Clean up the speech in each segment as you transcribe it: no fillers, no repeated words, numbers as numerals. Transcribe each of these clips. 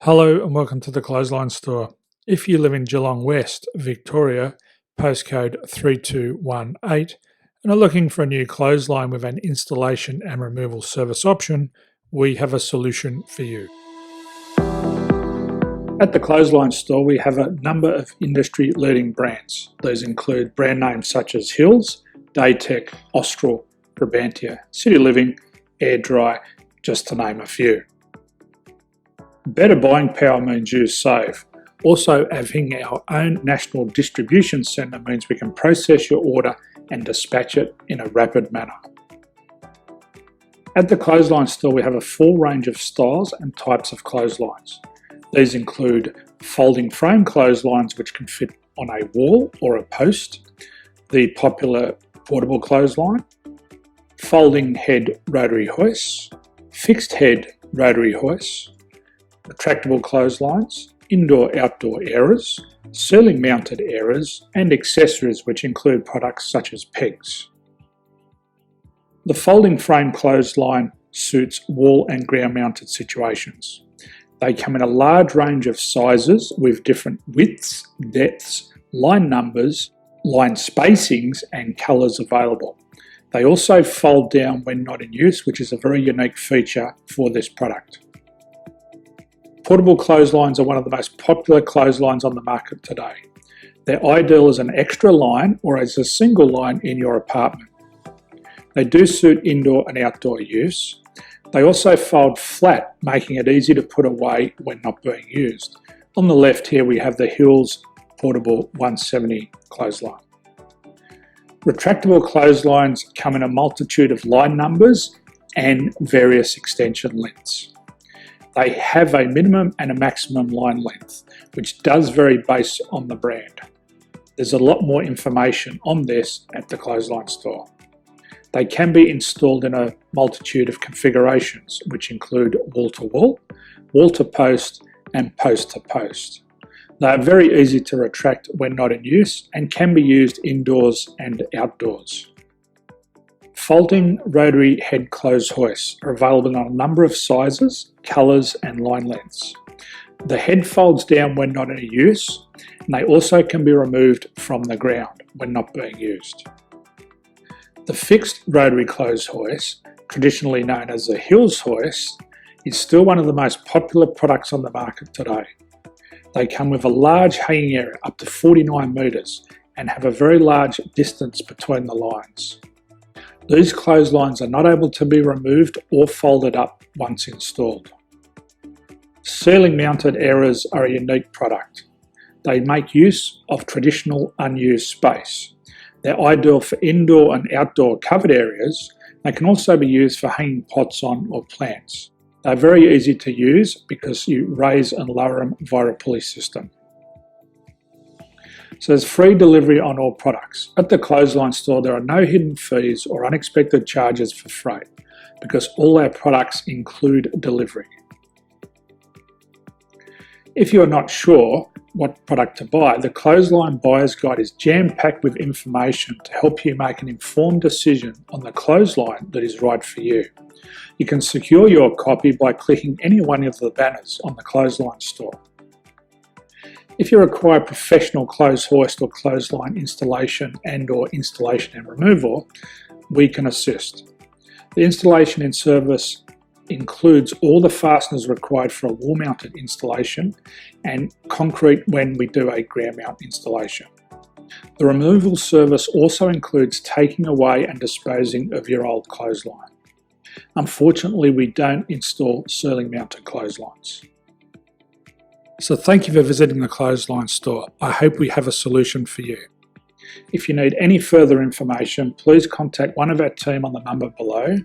Hello and welcome to the Clothesline Store. If you live in Geelong West, Victoria, postcode 3218, and are looking for a new clothesline with an installation and removal service option, we have a solution for you. At the Clothesline Store, we have a number of industry-leading brands. These include brand names such as Hills, Daytech, Austral, Brabantia, City Living, Air Dry, just to name a few. Better buying power means you save. Also, having our own national distribution centre means we can process your order and dispatch it in a rapid manner. At the Clothesline Store, we have a full range of styles and types of clotheslines. These include folding frame clotheslines which can fit on a wall or a post, the popular portable clothesline, folding head rotary hoists, fixed head rotary hoists, retractable clotheslines, indoor-outdoor airers, ceiling-mounted airers, and accessories which include products such as pegs. The folding frame clothesline suits wall and ground-mounted situations. They come in a large range of sizes with different widths, depths, line numbers, line spacings, and colours available. They also fold down when not in use, which is a very unique feature for this product. Portable clotheslines are one of the most popular clotheslines on the market today. They're ideal as an extra line or as a single line in your apartment. They do suit indoor and outdoor use. They also fold flat, making it easy to put away when not being used. On the left here we have the Hills Portable 170 clothesline. Retractable clotheslines come in a multitude of line numbers and various extension lengths. They have a minimum and a maximum line length, which does vary based on the brand. There's a lot more information on this at the Clothesline Store. They can be installed in a multitude of configurations, which include wall-to-wall, wall-to-post, and post-to-post. They are very easy to retract when not in use and can be used indoors and outdoors. Folding rotary head clothes hoists are available in a number of sizes, colours and line lengths. The head folds down when not in use, and they also can be removed from the ground when not being used. The fixed rotary clothes hoist, traditionally known as the Hills hoist, is still one of the most popular products on the market today. They come with a large hanging area up to 49 metres and have a very large distance between the lines. These clotheslines are not able to be removed or folded up once installed. Ceiling mounted airers are a unique product. They make use of traditional unused space. They're ideal for indoor and outdoor covered areas. They can also be used for hanging pots on or plants. They're very easy to use because you raise and lower them via a pulley system. So there's free delivery on all products. At the Clothesline Store, there are no hidden fees or unexpected charges for freight because all our products include delivery. If you're not sure what product to buy, the Clothesline Buyer's Guide is jam-packed with information to help you make an informed decision on the clothesline that is right for you. You can secure your copy by clicking any one of the banners on the Clothesline Store. If you require professional clothes hoist or clothesline installation and/or installation and removal, we can assist. The installation and service includes all the fasteners required for a wall-mounted installation and concrete when we do a ground mount installation. The removal service also includes taking away and disposing of your old clothesline. Unfortunately, we don't install ceiling-mounted clotheslines. So thank you for visiting the Clothesline Store. I hope we have a solution for you. If you need any further information, please contact one of our team on the number below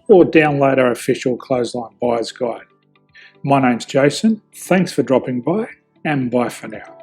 or download our official Clothesline Buyer's Guide. My name's Jason. Thanks for dropping by and bye for now.